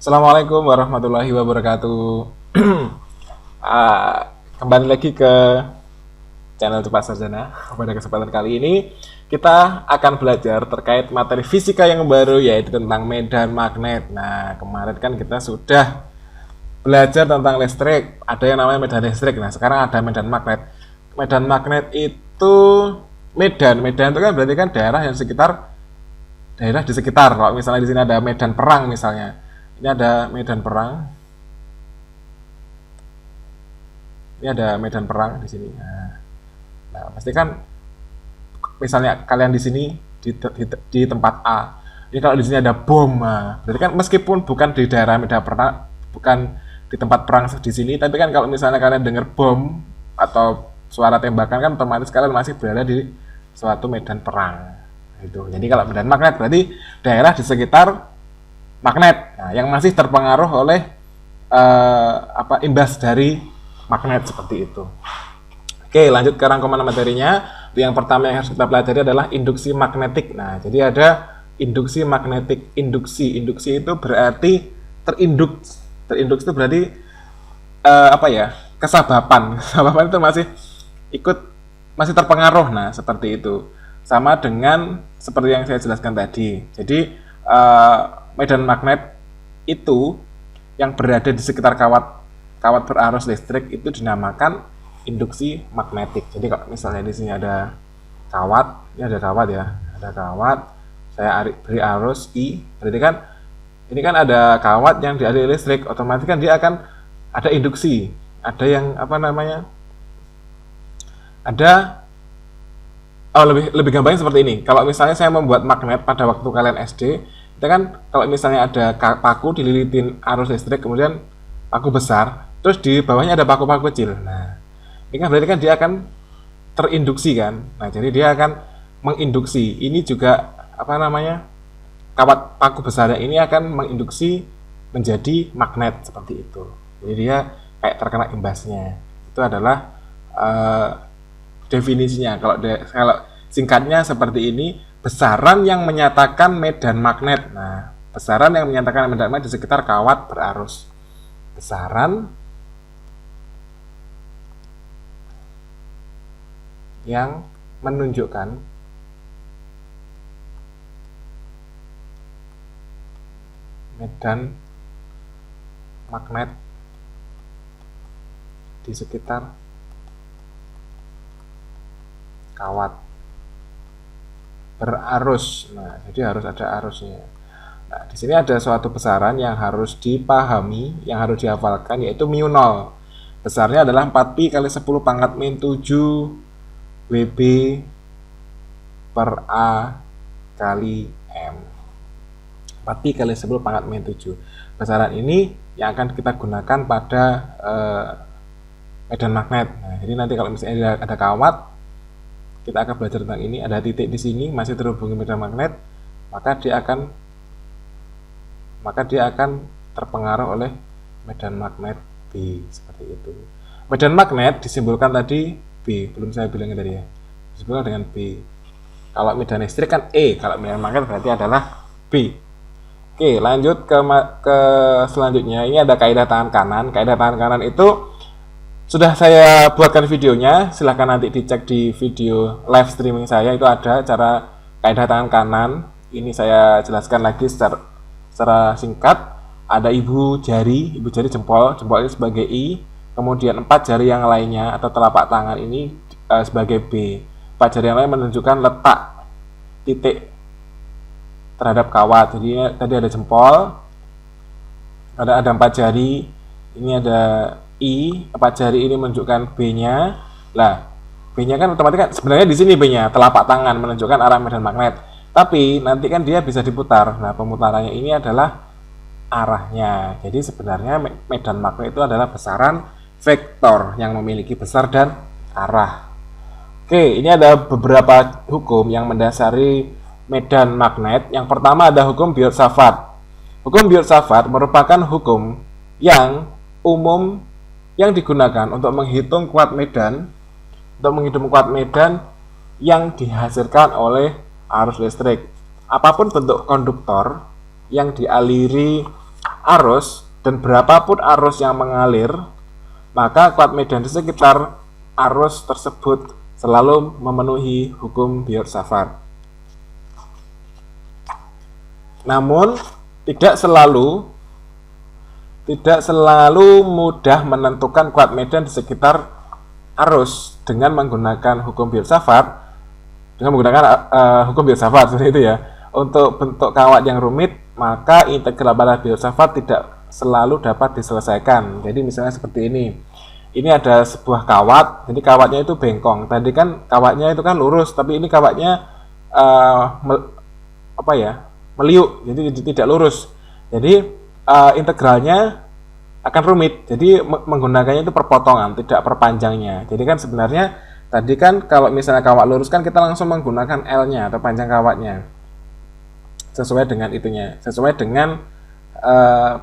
Assalamualaikum warahmatullahi wabarakatuh. Kembali lagi ke channel Cepat Sarjana. Pada kesempatan kali ini kita akan belajar terkait materi fisika yang baru, yaitu tentang medan magnet. Nah, kemarin kan kita sudah belajar tentang listrik, ada yang namanya medan listrik. Nah, sekarang ada medan magnet. Medan magnet itu medan itu kan berarti kan daerah di sekitar. Kalau misalnya di sini ada medan perang misalnya, ini ada medan perang, di sini. Nah, pasti kan misalnya kalian di sini di tempat A. Ini kalau di sini ada bom, nah, berarti kan meskipun bukan di daerah medan perang, bukan di tempat perang di sini, tapi kan kalau misalnya kalian dengar bom atau suara tembakan kan otomatis kalian masih berada di suatu medan perang. Itu. Jadi kalau medan magnet berarti daerah di sekitar magnet, nah, yang masih terpengaruh oleh imbas dari magnet seperti itu. Oke, lanjut ke rangkuman materinya. Yang pertama yang harus kita pelajari adalah induksi magnetik. Nah, jadi ada induksi magnetik. Induksi itu berarti terinduks itu berarti kesabapan. Kesabapan itu masih terpengaruh. Nah, seperti itu. Sama dengan seperti yang saya jelaskan tadi. Jadi medan magnet itu yang berada di sekitar kawat berarus listrik itu dinamakan induksi magnetik. Jadi kalau misalnya di sini ada kawat, ini ada kawat ya, saya beri arus I, berarti kan ini kan ada kawat yang dialiri listrik, otomatis kan dia akan ada induksi, ada yang lebih gampangnya seperti ini. Kalau misalnya saya membuat magnet pada waktu kalian SD, itu kan kalau misalnya ada paku dililitin arus listrik, kemudian paku besar, terus di bawahnya ada paku-paku kecil. Nah, ini kan berarti kan dia akan terinduksi kan. Nah, jadi dia akan menginduksi. Ini juga kawat paku besarnya ini akan menginduksi menjadi magnet seperti itu. Jadi dia kayak terkena imbasnya. Itu adalah definisinya. Kalau singkatnya seperti ini, besaran yang menyatakan medan magnet. Nah, besaran yang menyatakan medan magnet di sekitar kawat berarus. Besaran yang menunjukkan medan magnet di sekitar kawat berarus. Nah, jadi harus ada arusnya. Nah, di sini ada suatu besaran yang harus dipahami, yang harus dihafalkan, yaitu mu0. Besarnya adalah 4pi kali 10 pangkat min 7 Wb per A kali M. 4pi kali 10 pangkat min 7. Besaran ini yang akan kita gunakan pada medan magnet. Nah, jadi nanti kalau misalnya ada kawat, kita akan belajar tentang ini. Ada titik di sini masih terhubungi medan magnet, maka dia akan terpengaruh oleh medan magnet B seperti itu. Medan magnet disimbolkan tadi B, belum saya bilang tadi ya, disimbolkan dengan B. Kalau medan listrik kan E, kalau medan magnet berarti adalah B. Oke, lanjut ke selanjutnya. Ini ada kaidah tangan kanan. Kaidah tangan kanan itu sudah saya buatkan videonya, silahkan nanti dicek di video live streaming saya, itu ada cara kaidah tangan kanan. Ini saya jelaskan lagi secara singkat. Ada ibu jari jempol ini sebagai I, kemudian 4 jari yang lainnya atau telapak tangan ini sebagai B. 4 jari yang lain menunjukkan letak titik terhadap kawat. Jadi tadi ada jempol, ada 4 jari, ini ada I, 4 jari ini menunjukkan B-nya. Lah, B-nya kan otomatis kan sebenarnya di sini B-nya, telapak tangan menunjukkan arah medan magnet. Tapi nanti kan dia bisa diputar. Nah, pemutarannya ini adalah arahnya. Jadi sebenarnya medan magnet itu adalah besaran vektor yang memiliki besar dan arah. Oke, ini ada beberapa hukum yang mendasari medan magnet. Yang pertama ada hukum Biot-Savart. Hukum Biot-Savart merupakan hukum yang umum yang digunakan untuk menghitung kuat medan yang dihasilkan oleh arus listrik. Apapun bentuk konduktor yang dialiri arus dan berapapun arus yang mengalir, maka kuat medan di sekitar arus tersebut selalu memenuhi hukum Biot-Savart. Namun tidak selalu mudah menentukan kuat medan di sekitar arus dengan menggunakan hukum Biot-Savart, hukum Biot-Savart seperti itu ya. Untuk bentuk kawat yang rumit, maka integral pada Biot-Savart tidak selalu dapat diselesaikan. Jadi misalnya seperti ini. Ini ada sebuah kawat, jadi kawatnya itu bengkong. Tadi kan kawatnya itu kan lurus, tapi ini kawatnya meliuk, jadi tidak lurus. Jadi integralnya akan rumit. Jadi menggunakannya itu perpotongan, tidak perpanjangnya. Jadi kan sebenarnya tadi kan kalau misalnya kawat lurus kan kita langsung menggunakan L-nya atau panjang kawatnya. Sesuai dengan itunya, sesuai dengan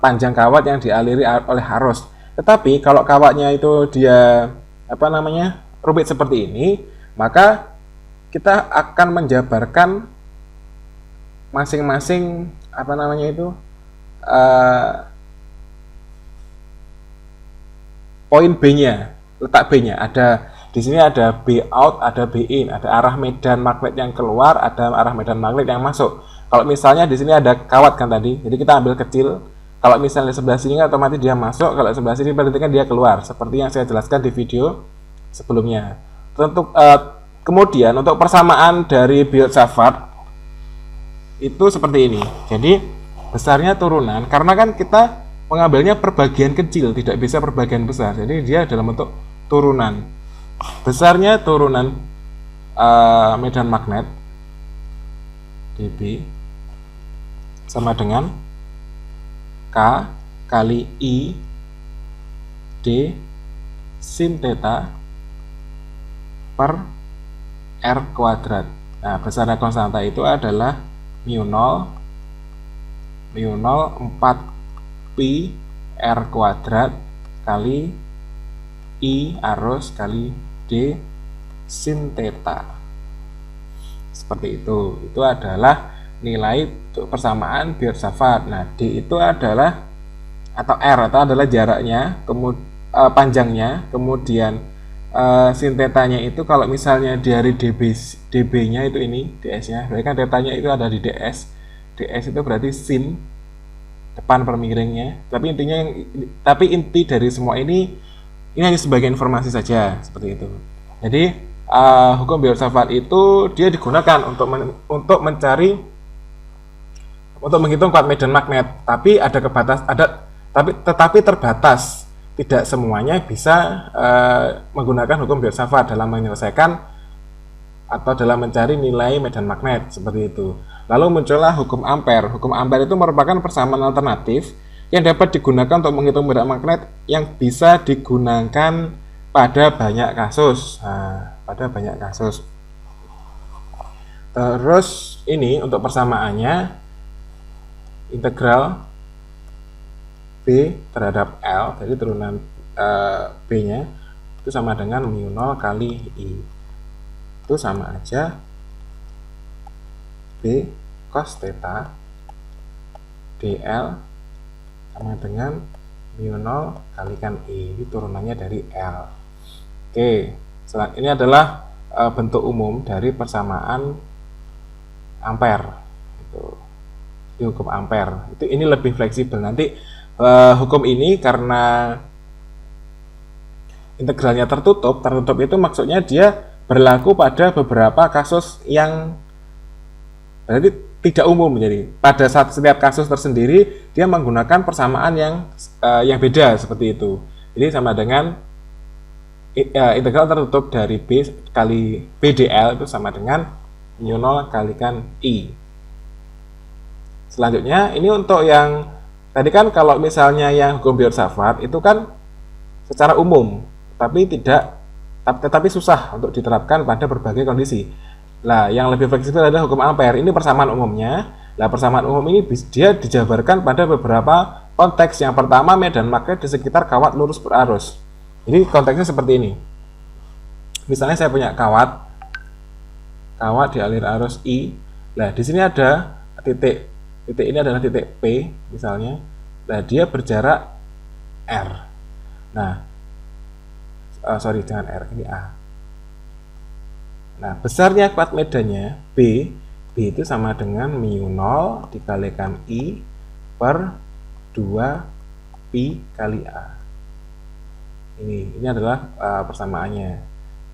panjang kawat yang dialiri oleh arus. Tetapi kalau kawatnya itu dia rumit seperti ini, maka kita akan menjabarkan masing-masing poin B-nya, letak B-nya. Ada di sini ada B out, ada B in, ada arah medan magnet yang keluar, ada arah medan magnet yang masuk. Kalau misalnya di sini ada kawat kan tadi, jadi kita ambil kecil. Kalau misalnya sebelah sini kan otomatis dia masuk, kalau sebelah sini berarti kan dia keluar, seperti yang saya jelaskan di video sebelumnya. Kemudian untuk persamaan dari Biot-Savart itu seperti ini. Jadi besarnya turunan, karena kan kita mengambilnya per bagian kecil, tidak bisa per bagian besar. Jadi dia dalam bentuk turunan. Besarnya turunan medan magnet dB sama dengan K kali I D sin theta per R kuadrat. Nah, besarnya konstanta itu adalah mu 0 4 pi R kuadrat kali I arus kali D sin theta. Seperti itu. Itu adalah nilai untuk persamaan Biot-Savart. Nah, D itu adalah atau R atau adalah jaraknya, panjangnya, kemudian sin tetanya itu kalau misalnya dari dB-nya itu ini ds-nya, berarti kan tetanya itu ada di ds. ds itu berarti sin depan per miringnya. Tapi inti dari semua ini hanya sebagai informasi saja seperti itu. Jadi hukum Biot-Savart itu dia digunakan untuk menghitung kuat medan magnet, tapi tetapi terbatas. Tidak semuanya bisa menggunakan hukum Biot-Savart dalam menyelesaikan atau dalam mencari nilai medan magnet seperti itu. Lalu muncullah hukum Ampere. Hukum Ampere itu merupakan persamaan alternatif yang dapat digunakan untuk menghitung medan magnet yang bisa digunakan pada banyak kasus. Terus ini untuk persamaannya integral B terhadap L, jadi turunan B-nya itu sama dengan mu 0 kali I. Itu sama aja B cos theta dl sama dengan mu 0 kalikan I. Ini turunannya dari L. Oke, ini adalah bentuk umum dari persamaan Ampere. Itu hukum Ampere. Ini lebih fleksibel. Nanti hukum ini karena integralnya tertutup itu maksudnya dia berlaku pada beberapa kasus yang berarti tidak umum. Jadi pada setiap kasus tersendiri dia menggunakan persamaan yang beda seperti itu. Jadi sama dengan integral tertutup dari B kali BDL itu sama dengan mu 0 kalikan I. Selanjutnya ini untuk yang tadi kan kalau misalnya yang hukum Biot-Savart itu kan secara umum, tetapi susah untuk diterapkan pada berbagai kondisi. Lah, yang lebih fleksibel adalah hukum Ampere. Ini persamaan umumnya. Lah, persamaan umum ini dia dijabarkan pada beberapa konteks. Yang pertama, medan magnet di sekitar kawat lurus berarus. Jadi konteksnya seperti ini. Misalnya saya punya kawat dialir arus I. Lah, di sini ada titik ini adalah titik P misalnya. Nah, dia berjarak R. Nah, sorry, jangan R, ini A. Nah, besarnya kuat medannya B. B itu sama dengan mu 0 dikalikan I per 2 pi kali A. Ini adalah persamaannya.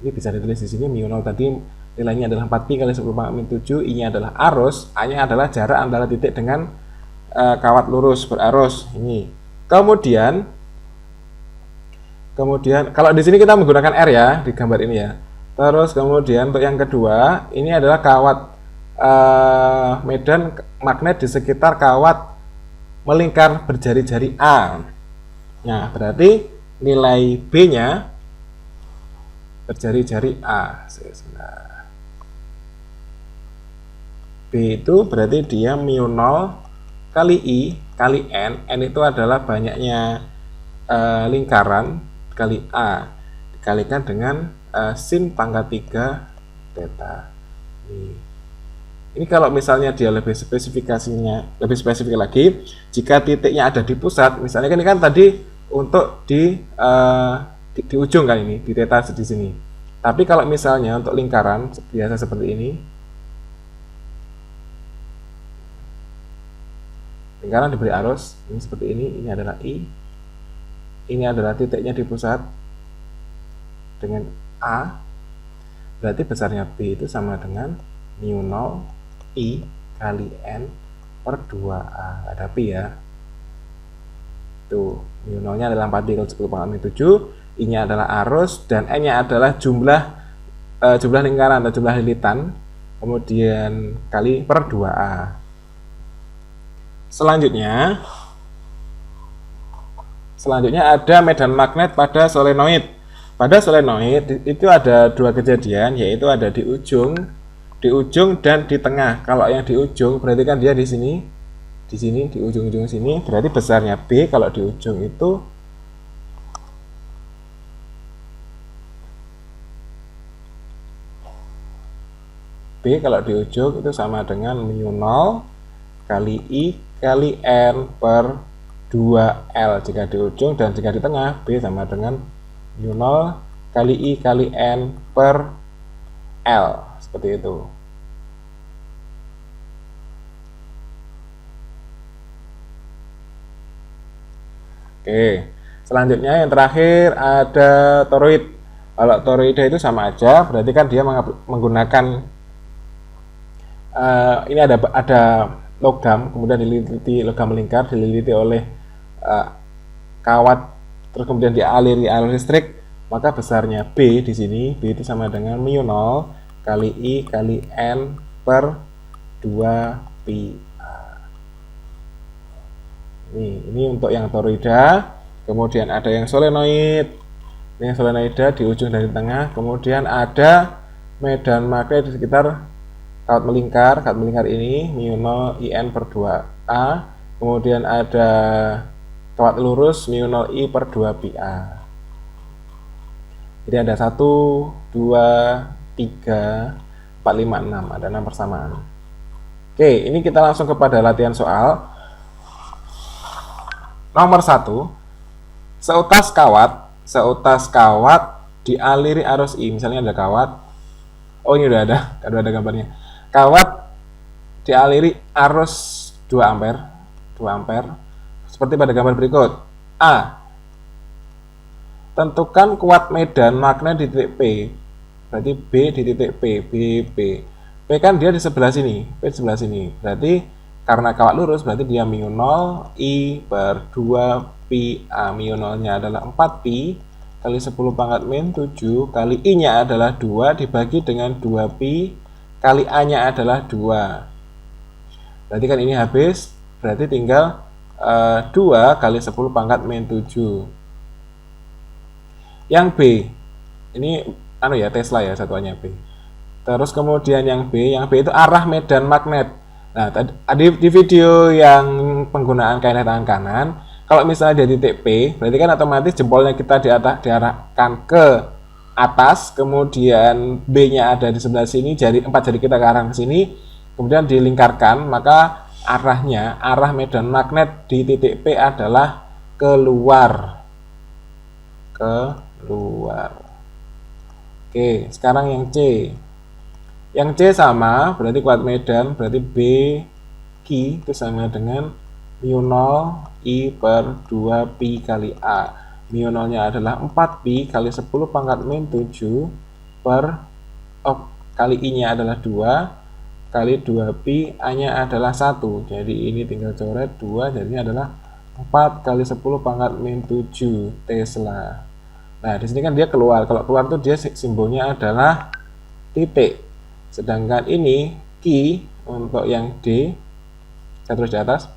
Ini bisa ditulis di sini mu 0 tadi nilainya adalah 4pi kali 10 pangkat min 7, I-nya adalah arus, A-nya adalah jarak antara titik dengan kawat lurus berarus. Ini. Kemudian kalau di sini kita menggunakan R ya di gambar ini ya. Terus kemudian untuk yang kedua, ini adalah kawat medan magnet di sekitar kawat melingkar berjari-jari A. Nah, berarti nilai B-nya berjari-jari A. B itu berarti dia mu 0 kali I kali N. N itu adalah banyaknya lingkaran kali A dikalikan dengan sin pangkat 3 theta. Ini kalau misalnya dia lebih spesifik lagi, jika titiknya ada di pusat, misalnya ini kan tadi untuk di ujung kan ini, di theta di sini. Tapi kalau misalnya untuk lingkaran biasa seperti ini, lingkaran diberi arus, ini seperti ini adalah I, ini adalah titiknya di pusat dengan A, berarti besarnya B itu sama dengan mu 0 I kali N per 2A. Ada pi ya. Tuh, mu 0-nya adalah 4pi kali 10 pangkat min 7, I-nya adalah arus, dan N-nya adalah jumlah lingkaran atau jumlah lilitan, kemudian kali per 2A. Selanjutnya ada medan magnet pada solenoid. Pada solenoid itu ada dua kejadian, yaitu ada di ujung dan di tengah. Kalau yang di ujung berarti kan dia di sini, di ujung-ujung sini, berarti besarnya B kalau di ujung itu sama dengan mu 0 kali I kali N per 2L jika di ujung, dan jika di tengah B sama dengan mu 0 kali I kali N per L, seperti itu. Oke, selanjutnya yang terakhir ada toroid. Kalau toroida itu sama aja, berarti kan dia menggunakan ini ada logam, kemudian dililiti logam melingkar, dililiti oleh kawat, terus kemudian dialiri arus listrik, maka besarnya B di sini, B itu sama dengan mu 0 kali I kali N per 2 pi A. Ini untuk yang toroida. Kemudian ada yang solenoid. Ini yang solenoida di ujung dan di tengah. Kemudian ada medan magnet di sekitar kawat melingkar ini mu 0 IN per 2A. Kemudian ada kawat lurus mu 0 I per 2 pi A. Jadi ada 1, 2, 3, 4, 5, 6. Ada 6 persamaan. Oke, ini kita langsung kepada latihan soal. Nomor 1, seutas kawat dialiri arus I. Misalnya ada kawat, oh ini udah ada gambarnya. Kawat dialiri arus 2 ampere, seperti pada gambar berikut. A. Tentukan kuat medan magnet di titik P. Berarti B di titik P, P kan dia di sebelah sini, P di sebelah sini. Berarti karena kawat lurus, berarti dia mu 0 I per 2 pi A. Mu 0-nya adalah 4pi kali 10 pangkat min 7 kali I-nya adalah 2 dibagi dengan 2pi kali A-nya adalah 2. Berarti kan ini habis, berarti tinggal 2 kali 10 pangkat min 7. Yang B, ini Tesla ya satuannya B. Terus kemudian yang B itu arah medan magnet. Nah, tadi di video yang penggunaan kaidah tangan kanan, kalau misalnya di titik P, berarti kan otomatis jempolnya kita diarahkan ke atas, kemudian B-nya ada di sebelah sini, 4 jari kita ke arah ke sini, kemudian dilingkarkan, maka arah medan magnet di titik P adalah keluar. Oke, sekarang yang C. Yang C sama, berarti kuadrat medan, berarti B Q itu sama dengan μ0 I per 2pi kali A. μ0-nya adalah 4pi kali 10 pangkat min 7 per kali I-nya adalah 2 kali 2pi, A-nya adalah 1. Jadi ini tinggal coret 2, jadi ini adalah 4 kali 10 pangkat min 7 Tesla. Nah, di sini kan dia keluar. Kalau keluar tuh dia simbolnya adalah titik. Sedangkan ini Q untuk yang D, saya terus di atas.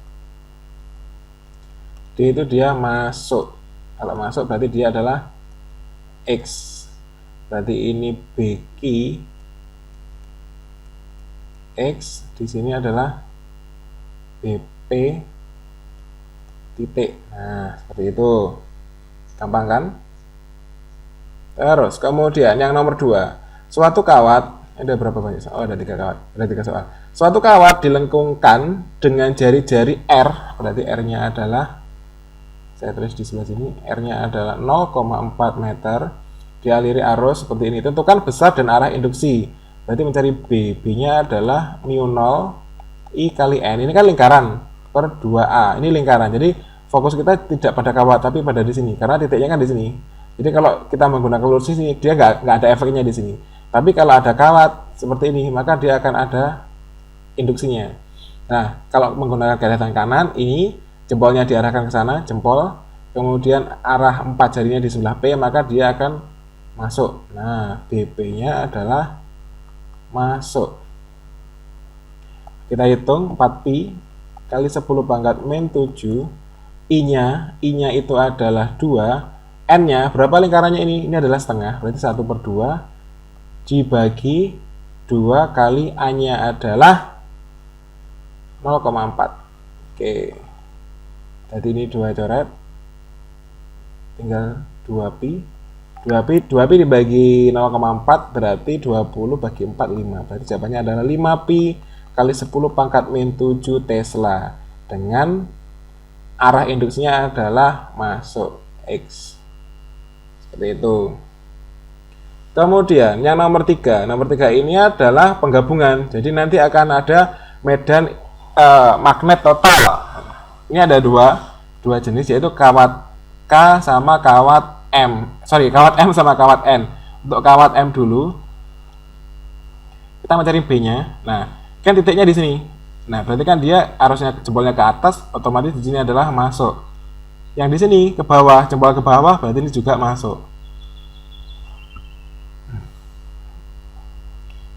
D itu dia masuk. Kalau masuk berarti dia adalah X. Berarti ini BQ X, di sini adalah BP titik. Nah, seperti itu. Gampang kan? Terus kemudian yang nomor 2, suatu kawat, ada berapa banyak? Oh, ada 3 kawat, ada 3 soal. Suatu kawat dilengkungkan dengan jari-jari R, berarti R-nya adalah, saya tulis di sebelah sini, R-nya adalah 0,4 meter, dialiri arus seperti ini. Tentukan besar dan arah induksi. Berarti mencari B, B-nya adalah μ0 I kali N. Ini kan lingkaran per 2A. Ini lingkaran. Jadi fokus kita tidak pada kawat tapi pada di sini, karena titiknya kan di sini. Jadi kalau kita menggunakan lurus sini, dia nggak ada efeknya di sini. Tapi kalau ada kawat seperti ini, maka dia akan ada induksinya. Nah, kalau menggunakan garis tangan kanan, ini jempolnya diarahkan ke sana, jempol, kemudian arah 4 jarinya di sebelah P, maka dia akan masuk. Nah, BP-nya adalah masuk. Kita hitung 4pi kali 10 pangkat min 7, I-nya itu adalah 2, N-nya, berapa lingkarannya ini? Ini adalah setengah, berarti 1 per 2 dibagi 2 kali A-nya adalah 0,4. Oke, jadi ini 2 coret, tinggal 2pi. 2pi dibagi 0,4 berarti 20 bagi 4, 5. Berarti jawabannya adalah 5pi kali 10 pangkat min 7 Tesla. Dengan arah induksinya adalah masuk X. Seperti itu. Kemudian yang nomor 3 ini adalah penggabungan. Jadi nanti akan ada medan magnet total. Ini ada dua jenis, yaitu kawat K sama kawat M. Kawat M sama kawat N. Untuk kawat M dulu, kita mencari B-nya. Nah, kan titiknya di sini. Nah, berarti kan dia arusnya jempolnya ke atas, otomatis di sini adalah masuk. Yang di sini ke bawah, jempol ke bawah, berarti ini juga masuk.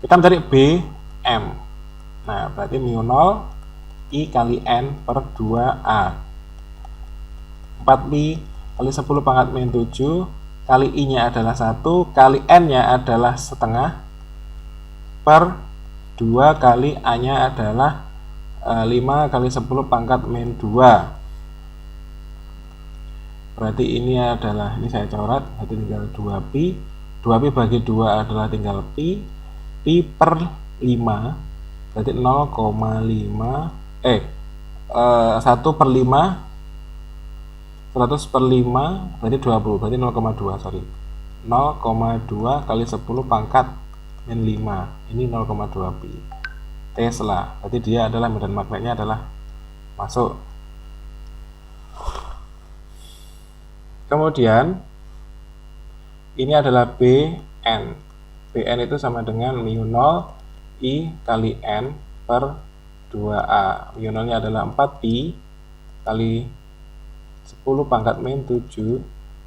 Kita mencari BM. Nah, berarti μ0 I kali N per 2A. 4pi kali 10 pangkat min 7 kali I-nya adalah 1 kali N-nya adalah setengah per 2 kali A-nya adalah 5 kali 10 pangkat min 2. Berarti ini adalah, ini saya coret, berarti tinggal 2pi. 2pi bagi 2 adalah tinggal pi. Pi per 5 berarti 0,5 1 per 5 100 per 5 berarti 20, berarti 0,2 sorry 0,2 kali 10 pangkat min 5, ini 0,2 pi Tesla. Berarti dia adalah medan magnetnya adalah masuk. Kemudian ini adalah BN. BN itu sama dengan μ0 I kali N per 2A. μ0 nya adalah 4pi kali 10 pangkat min 7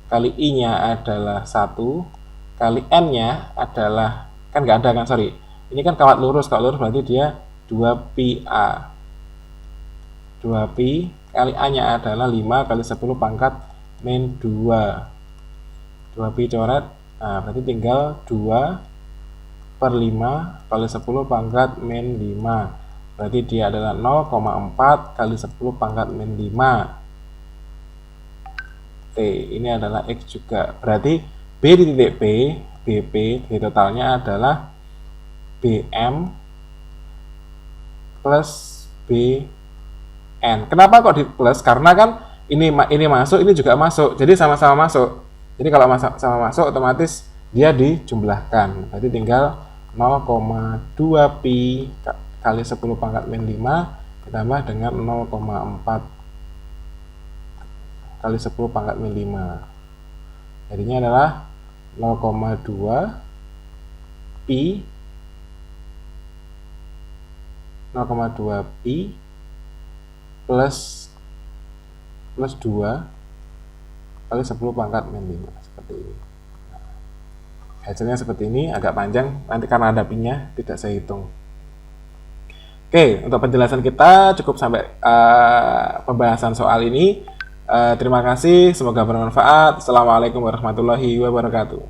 kali I nya adalah 1 kali N nya adalah, kan nggak ada kan, sorry, ini kan kawat lurus, kalau lurus berarti dia 2pi A. 2pi kali A nya adalah 5 kali 10 pangkat min 2. 2pi coret, nah berarti tinggal 2 per 5 kali 10 pangkat min 5. Berarti dia adalah 0,4 kali 10 pangkat min 5. T, ini adalah X juga. Berarti B di titik P, BP, di totalnya adalah BM plus BQ. N. Kenapa kok di plus? Karena kan ini masuk, ini juga masuk. Jadi sama-sama masuk. Jadi kalau sama masuk otomatis dia dijumlahkan. Berarti tinggal 0,2 pi kali 10 pangkat min 5 ditambah dengan 0,4 kali 10 pangkat min 5. Jadinya adalah 0,2 pi 0,2 pi plus 2 kali 10 pangkat min 5 seperti ini. Hasilnya seperti ini, agak panjang nanti karena ada pi-nya tidak saya hitung. Oke, untuk penjelasan kita cukup sampai pembahasan soal ini. Terima kasih, semoga bermanfaat. Assalamualaikum warahmatullahi wabarakatuh.